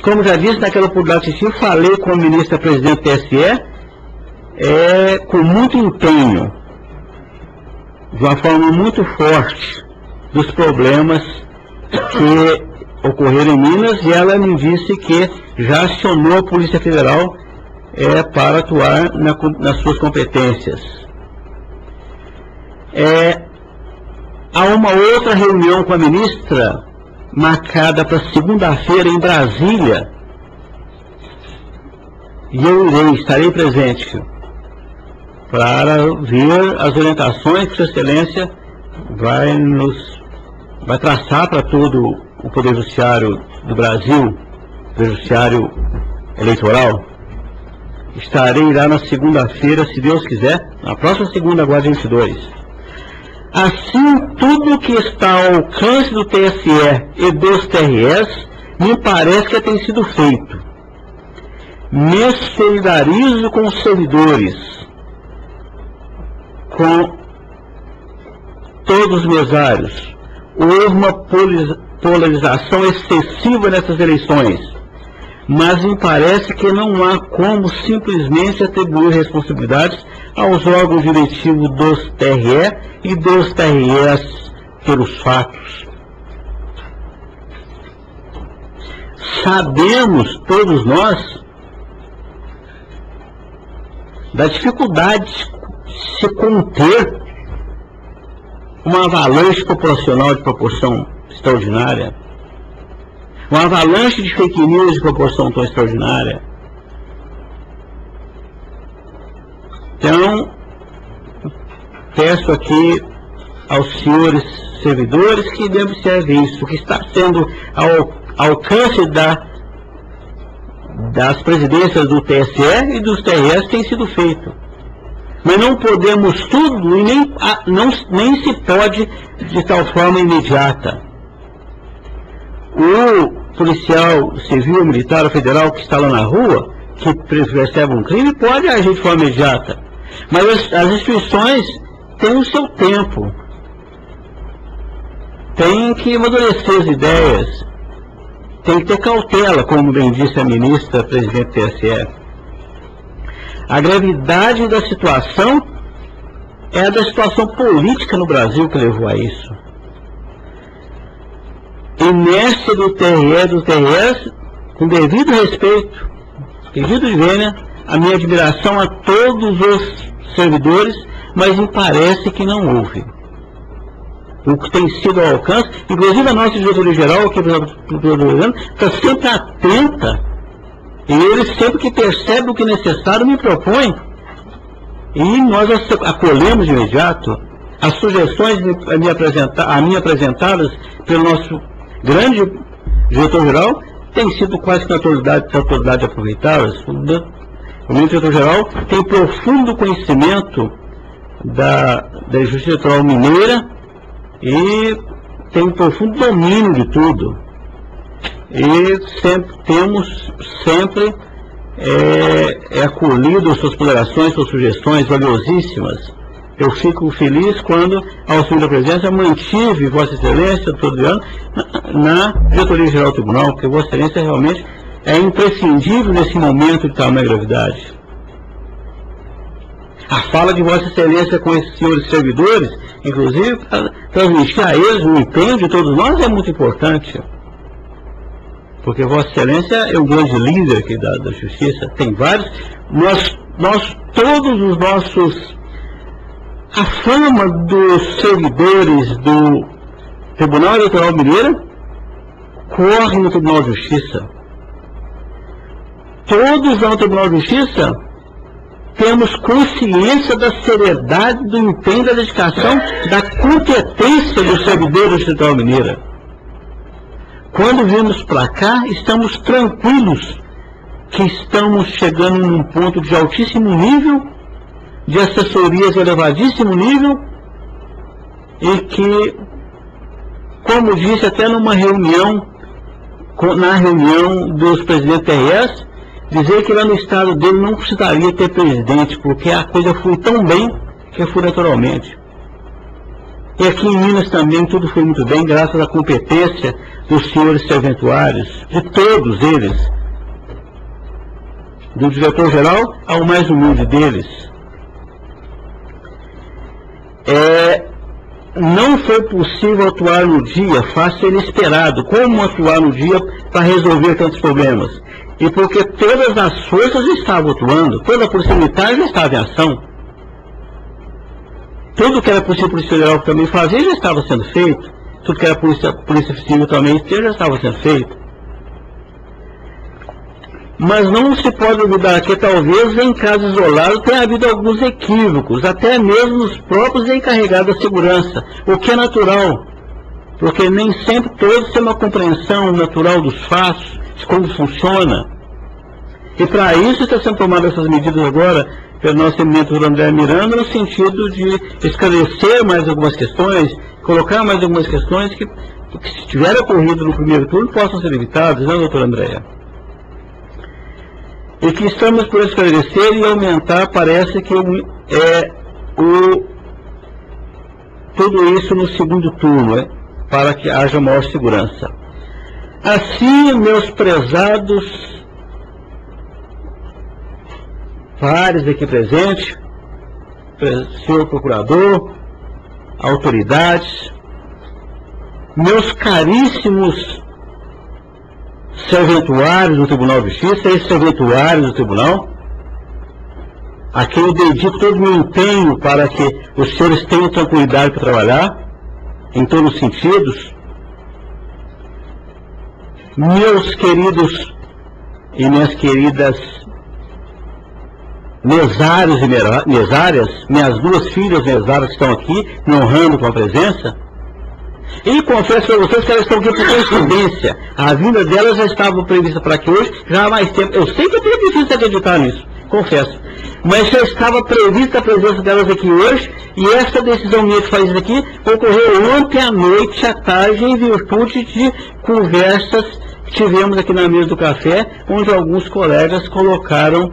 Como já disse naquela oportunidade, eu falei com a ministra-presidente do TSE, com muito empenho, de uma forma muito forte, dos problemas que ocorreram em Minas, e ela me disse que já acionou a Polícia Federal para atuar nas suas competências. Há uma outra reunião com a ministra marcada para segunda-feira em Brasília, e eu estarei presente para ver as orientações que Sua Excelência vai traçar para todo o Poder Judiciário do Brasil, Poder Judiciário Eleitoral. Estarei lá na segunda-feira, se Deus quiser, na próxima segunda, agora 22. Assim, tudo que está ao alcance do TSE e dos TREs, me parece que tem sido feito. Me solidarizo com os servidores, com todos os mesários. Houve uma polarização excessiva nessas eleições, mas me parece que não há como simplesmente atribuir responsabilidades aos órgãos diretivos dos TRE e dos TREs pelos fatos. Sabemos, todos nós, da dificuldade de se conter uma avalanche populacional de proporção extraordinária, uma avalanche de fake news de proporção tão extraordinária. Então, peço aqui aos senhores servidores que devem observar isso, que está sendo ao alcance das presidências do TSE e dos TREs tem sido feito. Mas não podemos tudo e nem se pode de tal forma imediata. O policial civil, militar ou federal que está lá na rua, que percebe um crime, pode agir de forma imediata. Mas as instituições têm o seu tempo. Tem que amadurecer as ideias. Tem que ter cautela, como bem disse a ministra, presidente do TSE. A gravidade da situação é a da situação política no Brasil que levou a isso. Inércia do TRE e do TREs, com devido respeito, devido de vênia, a minha admiração a todos os servidores, mas me parece que não houve. O que tem sido ao alcance, inclusive a nossa diretoria geral, aqui do está sempre atenta, e eles sempre que percebem o que é necessário me propõem, e nós acolhemos de imediato. As sugestões a mim apresentadas pelo nosso grande diretor-geral têm sido quase que na totalidade aproveitadas. O meu diretor-geral tem profundo conhecimento da Justiça Eleitoral Mineira e tem profundo domínio de tudo. E temos sempre acolhido suas ponderações, suas sugestões valiosíssimas. Eu fico feliz quando, ao fim da presença, mantive Vossa Excelência, todo ano, na Diretoria Geral do Tribunal, porque Vossa Excelência realmente é imprescindível nesse momento de tamanha gravidade. A fala de Vossa Excelência com esses senhores servidores, inclusive, para transmitir a eles o empenho de todos nós, é muito importante. Porque Vossa Excelência é um grande líder aqui da Justiça, tem vários. Nós todos os nossos... A fama dos servidores do Tribunal Eleitoral Mineiro corre no Tribunal de Justiça. Todos lá no Tribunal de Justiça temos consciência da seriedade, do empenho, da dedicação, da competência dos servidores do Eleitoral Mineiro. Quando vimos para cá, estamos tranquilos que estamos chegando num ponto de altíssimo nível, de assessorias de elevadíssimo nível, e que, como disse até numa reunião, na reunião dos presidentes TRS, dizer que lá no estado dele não precisaria ter presidente, porque a coisa foi tão bem que foi naturalmente. E aqui em Minas também tudo foi muito bem, graças à competência dos senhores serventuários, de todos eles, do diretor-geral ao mais humilde deles. Não foi possível atuar no dia, fácil inesperado. Como atuar no dia para resolver tantos problemas? E porque todas as forças estavam atuando, toda a Polícia Militar já estava em ação. Tudo que era possível a Polícia Federal também fazer já estava sendo feito. Tudo que era Polícia Civil também já estava sendo feito. Mas não se pode duvidar que talvez em caso isolado tenha havido alguns equívocos, até mesmo os próprios encarregados da segurança, o que é natural, porque nem sempre todos têm uma compreensão natural dos fatos, de como funciona. E para isso está sendo tomadas essas medidas agora pelo nosso eminente André Miranda, no sentido de esclarecer mais algumas questões, colocar mais algumas questões que se tiver ocorrido no primeiro turno, possam ser evitadas, não, doutor André? E que estamos por esclarecer e aumentar, parece que tudo isso no segundo turno, para que haja maior segurança. Assim, meus prezados pares aqui presentes, senhor procurador, autoridades, meus caríssimos serventuários do Tribunal de Justiça, ex-serventuários do Tribunal, a quem eu dedico todo o meu empenho para que os senhores tenham tranquilidade para trabalhar, em todos os sentidos. Meus queridos e minhas queridas mesários e mesárias, minhas duas filhas mesárias que estão aqui, me honrando com a presença. E confesso para vocês que elas estão aqui por coincidência. A vinda delas já estava prevista para aqui hoje, já há mais tempo. Eu sei que é muito difícil acreditar nisso, confesso. Mas já estava prevista a presença delas aqui hoje, e essa decisão minha de fazer isso aqui ocorreu ontem à noite, à tarde, em virtude de conversas que tivemos aqui na mesa do café, onde alguns colegas colocaram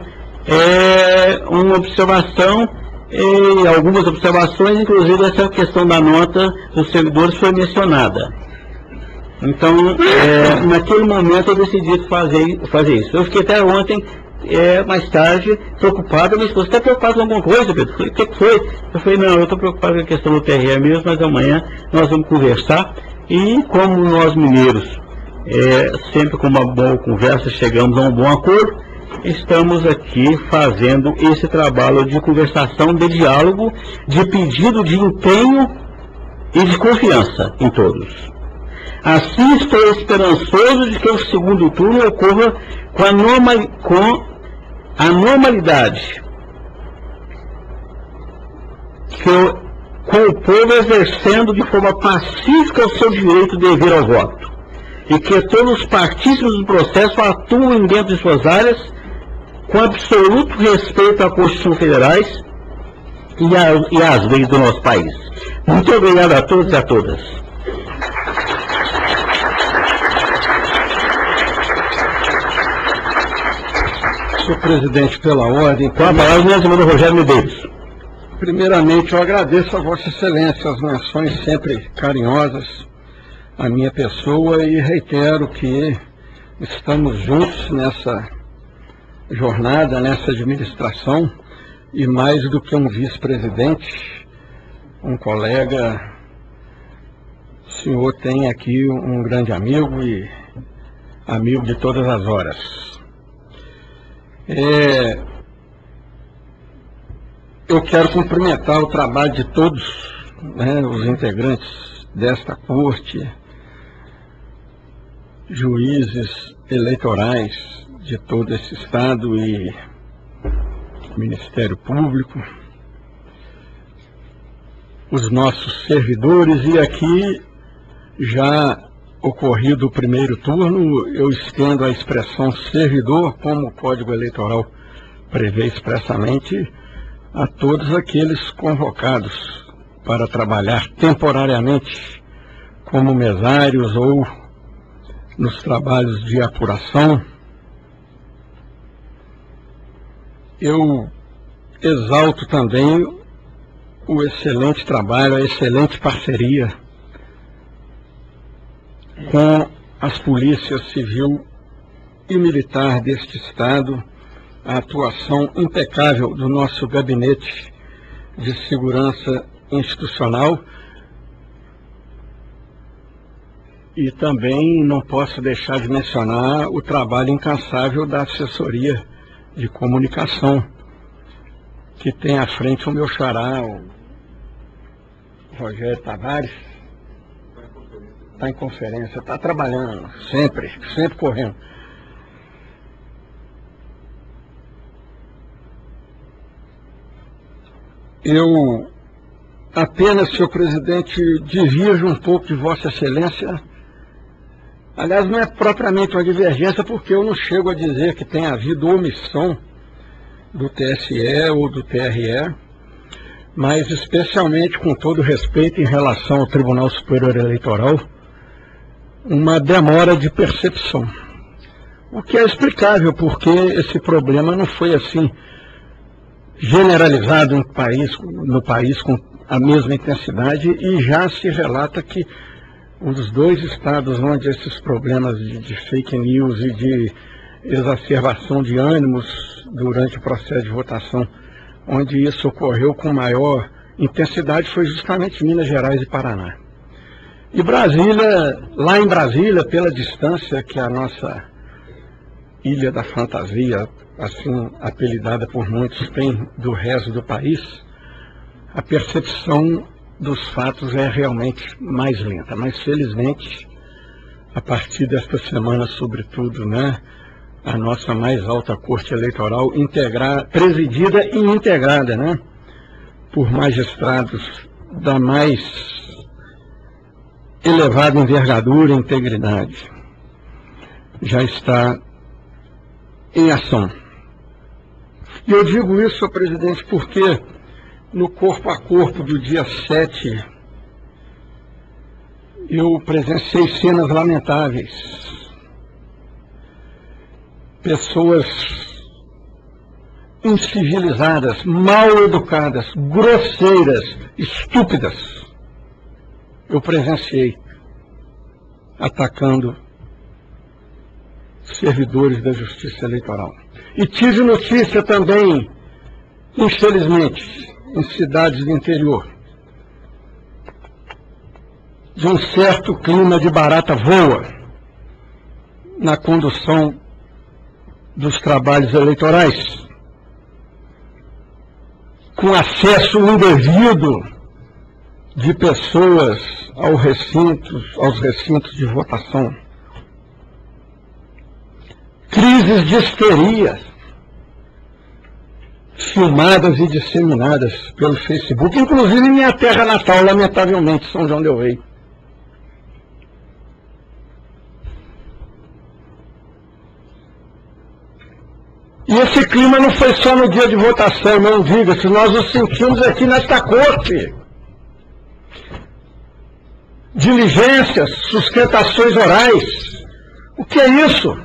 uma observação, e algumas observações, inclusive essa questão da nota dos servidores foi mencionada. Então, naquele momento eu decidi fazer isso. Eu fiquei até ontem, mais tarde, preocupado. Minha esposa, você está preocupado com alguma coisa, Pedro? O que foi? Eu falei, não, eu estou preocupado com a questão do TRE mesmo, mas amanhã nós vamos conversar. E como nós mineiros, sempre com uma boa conversa, chegamos a um bom acordo, estamos aqui fazendo esse trabalho de conversação, de diálogo, de pedido de empenho e de confiança em todos. Assim, estou esperançoso de que o segundo turno ocorra com a normalidade, com o povo exercendo de forma pacífica o seu direito de vir ao voto, e que todos os partícipes do processo atuem dentro de suas áreas com absoluto respeito à Constituição Federais e às leis do nosso país. Muito obrigado a todos e a todas. Senhor presidente, pela ordem, com a palavra, senhor Rogério Medeiros. Primeiramente, eu agradeço a Vossa Excelência as menções sempre carinhosas à minha pessoa e reitero que estamos juntos nessa jornada, nessa administração, e mais do que um vice-presidente, um colega, o senhor tem aqui um grande amigo e amigo de todas as horas. Eu quero cumprimentar o trabalho de todos, os integrantes desta corte, juízes eleitorais de todo esse estado e Ministério Público, os nossos servidores, e aqui já ocorrido o primeiro turno, eu estendo a expressão servidor, como o Código Eleitoral prevê expressamente, a todos aqueles convocados para trabalhar temporariamente como mesários ou nos trabalhos de apuração. Eu exalto também o excelente trabalho, a excelente parceria com as polícias civil e militar deste Estado, a atuação impecável do nosso gabinete de segurança institucional, e também não posso deixar de mencionar o trabalho incansável da assessoria de comunicação, que tem à frente o meu xará, o Rogério Tavares. Está em conferência, está trabalhando, sempre correndo. Eu apenas, senhor presidente, diverjo um pouco de Vossa Excelência. Aliás, não é propriamente uma divergência, porque eu não chego a dizer que tenha havido omissão do TSE ou do TRE, mas especialmente, com todo respeito em relação ao Tribunal Superior Eleitoral, uma demora de percepção. O que é explicável, porque esse problema não foi assim generalizado no país com a mesma intensidade, e já se relata que os dois estados onde esses problemas de fake news e de exacerbação de ânimos durante o processo de votação, onde isso ocorreu com maior intensidade, foi justamente Minas Gerais e Paraná. E Brasília, lá em Brasília, pela distância que a nossa Ilha da Fantasia, assim apelidada por muitos, tem do resto do país, a percepção dos fatos é realmente mais lenta. Mas, felizmente, a partir desta semana, sobretudo, né, a nossa mais alta Corte Eleitoral, presidida e integrada, né, por magistrados da mais elevada envergadura e integridade, já está em ação. E eu digo isso, senhor presidente, porque no corpo a corpo do dia 7, eu presenciei cenas lamentáveis. Pessoas incivilizadas, mal educadas, grosseiras, estúpidas. Eu presenciei atacando servidores da Justiça Eleitoral. E tive notícia também, infelizmente, em cidades do interior, de um certo clima de barata voa na condução dos trabalhos eleitorais, com acesso indevido de pessoas aos recintos de votação, crises de histeria filmadas e disseminadas pelo Facebook, inclusive em minha terra natal, lamentavelmente, São João del Rei. E esse clima não foi só no dia de votação, não diga-se, nós o sentimos aqui nesta corte. Diligências, sustentações orais. O que é isso?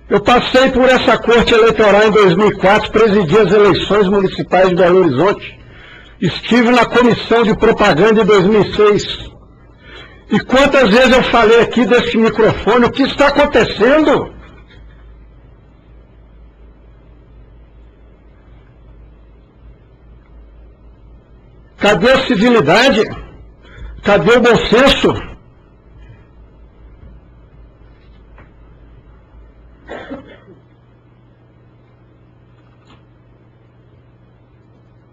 Eu passei por essa corte eleitoral em 2004, presidi as eleições municipais de Belo Horizonte. Estive na comissão de propaganda em 2006. E quantas vezes eu falei aqui desse microfone, o que está acontecendo? Cadê a civilidade? Cadê o bom senso?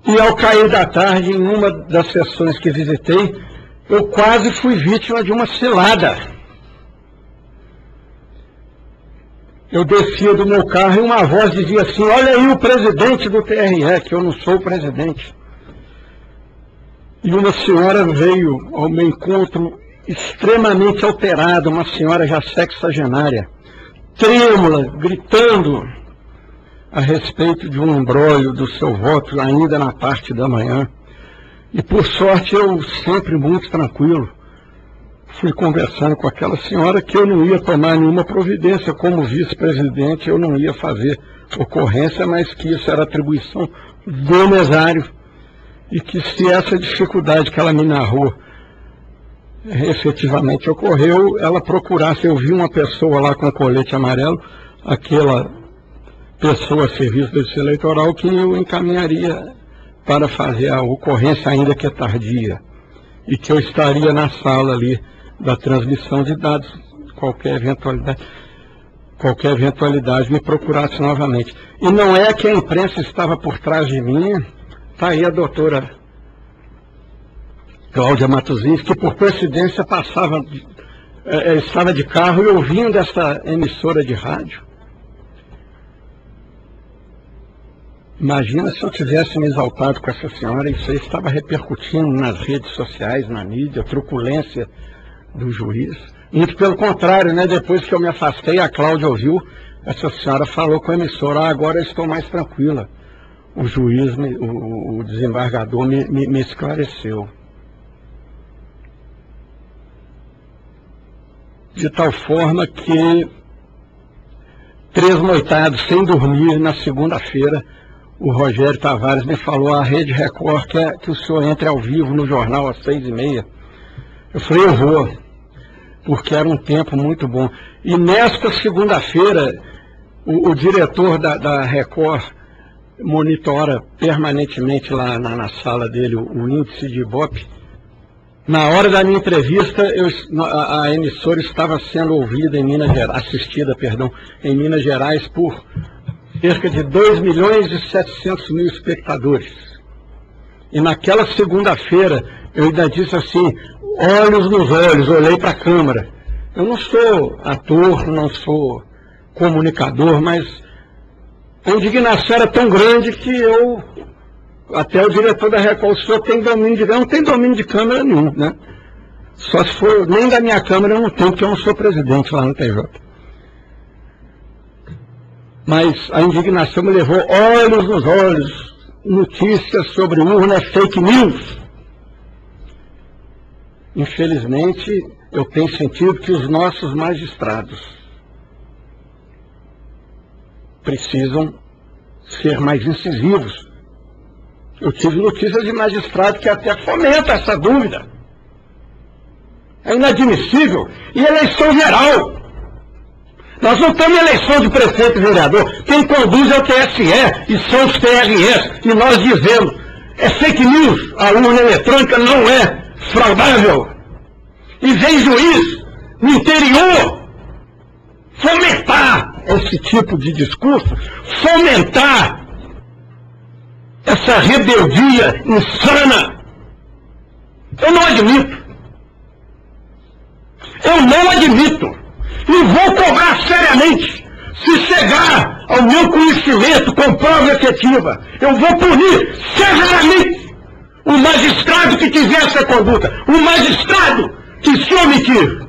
E ao cair da tarde, em uma das sessões que visitei, eu quase fui vítima de uma cilada. Eu descia do meu carro e uma voz dizia assim: olha aí o presidente do TRE, que eu não sou o presidente. E uma senhora veio ao meu encontro extremamente alterada, uma senhora já sexagenária, trêmula, gritando a respeito de um imbróglio do seu voto ainda na parte da manhã. E por sorte eu sempre muito tranquilo fui conversando com aquela senhora que eu não ia tomar nenhuma providência, como vice-presidente eu não ia fazer ocorrência, mas que isso era atribuição do mesário, e que se essa dificuldade que ela me narrou efetivamente ocorreu, ela procurasse, eu vi uma pessoa lá com colete amarelo, aquela pessoa a serviço do Justiça Eleitoral, que eu encaminharia para fazer a ocorrência, ainda que é tardia, e que eu estaria na sala ali da transmissão de dados, qualquer eventualidade me procurasse novamente. E não é que a imprensa estava por trás de mim, está aí a doutora Cláudia Matosinhos, que por coincidência estava de carro e ouvindo essa emissora de rádio. Imagina se eu tivesse me exaltado com essa senhora, isso aí estava repercutindo nas redes sociais, na mídia, a truculência do juiz. Muito pelo contrário, né? Depois que eu me afastei, a Cláudia ouviu, essa senhora falou com a emissora, agora eu estou mais tranquila. O juiz, o desembargador me esclareceu. De tal forma que, tresnoitado, sem dormir, na segunda-feira, o Rogério Tavares me falou, a Rede Record quer que o senhor entre ao vivo no jornal às 6h30. Eu falei, eu vou, porque era um tempo muito bom. E nesta segunda-feira, o diretor da Record monitora permanentemente lá na sala dele o índice de Ibope. Na hora da minha entrevista, a emissora estava sendo ouvida em Minas Gerais, assistida, perdão, em Minas Gerais por cerca de 2.700.000 espectadores. E naquela segunda-feira, eu ainda disse assim, olhos nos olhos, olhei para a câmera. Eu não sou ator, não sou comunicador, mas a indignação era tão grande que até o diretor da Record, o senhor tem domínio de câmera? Não tem domínio de câmera nenhum, né? Só se for, nem da minha câmera eu não tenho, porque eu não sou presidente lá no TJ. Mas a indignação me levou olhos nos olhos, notícias sobre urna fake news. Infelizmente, eu tenho sentido que os nossos magistrados precisam ser mais incisivos. Eu tive notícias de magistrado que até fomenta essa dúvida. É inadmissível. E eleição geral. Nós não temos eleição de prefeito e vereador. Quem conduz é o TSE e são os TREs. E nós dizemos, é fake news, a urna eletrônica não é fraudável. E vem juiz no interior fomentar esse tipo de discurso, fomentar essa rebeldia insana. Eu não admito. Eu não admito. E vou cobrar seriamente. Se chegar ao meu conhecimento com prova efetiva, eu vou punir severamente o magistrado que tiver essa conduta. O magistrado que se omitir.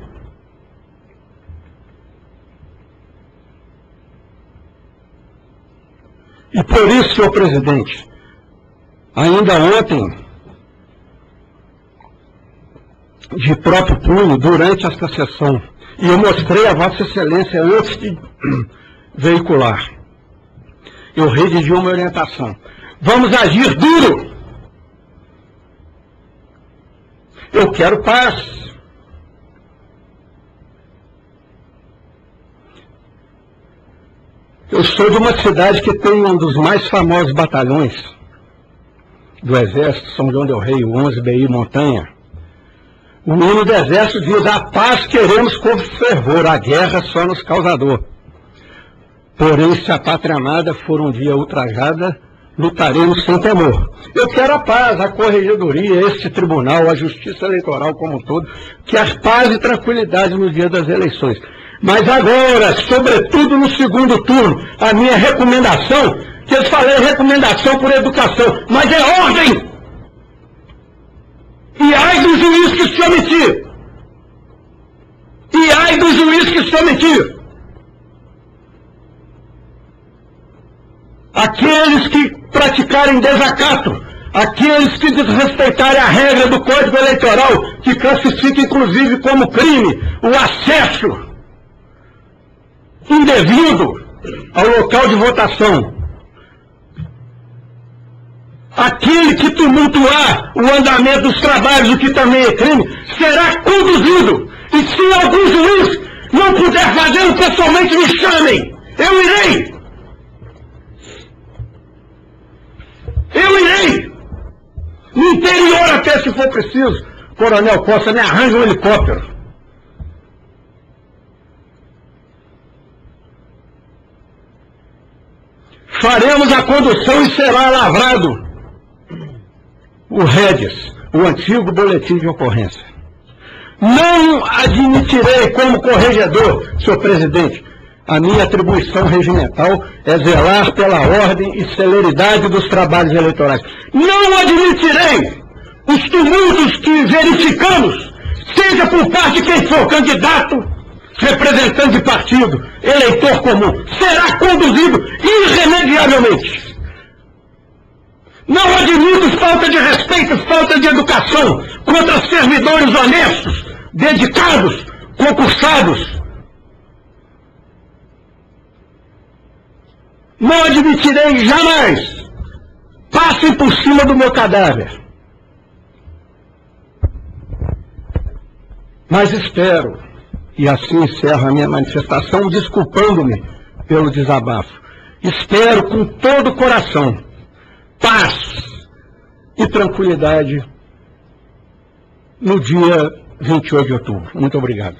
E por isso, senhor presidente, ainda ontem, de próprio punho, durante esta sessão, e eu mostrei a Vossa Excelência antes de veicular, eu redigi uma orientação. Vamos agir duro. Eu quero paz. Eu sou de uma cidade que tem um dos mais famosos batalhões do Exército, São João del Rei, o 11 BI Montanha. O hino do Exército diz, a paz queremos com fervor, a guerra só nos causa dor. Porém, se a pátria amada for um dia ultrajada, lutaremos sem temor. Eu quero a paz, a corregedoria, este tribunal, a justiça eleitoral como um todo, que a paz e tranquilidade no dia das eleições. Mas agora, sobretudo no segundo turno, a minha recomendação, que eu falei recomendação por educação, mas é ordem! E ai do juiz que se omitir! que estão mentindo. Aqueles que praticarem desacato, aqueles que desrespeitarem a regra do Código Eleitoral, que classifica inclusive como crime o acesso indevido ao local de votação. Aquele que tumultuar o andamento dos trabalhos, o que também é crime, será conduzido. E se algum juiz não puder fazê-lo pessoalmente, me chamem. Eu irei. Eu irei. No interior até, se for preciso. Coronel Costa, me arranja um helicóptero. Faremos a condução e será lavrado o REDES, o antigo boletim de ocorrência. Não admitirei como corregedor, senhor presidente, a minha atribuição regimental é zelar pela ordem e celeridade dos trabalhos eleitorais. Não admitirei os tumultos que verificamos, seja por parte de quem for candidato, representante de partido, eleitor comum, será conduzido irremediavelmente. Não admito falta de respeito, falta de educação contra servidores honestos, dedicados, concursados. Não admitirei jamais passem por cima do meu cadáver. Mas espero, e assim encerro a minha manifestação, desculpando-me pelo desabafo. Espero com todo o coração paz e tranquilidade no dia 28 de outubro. Muito obrigado.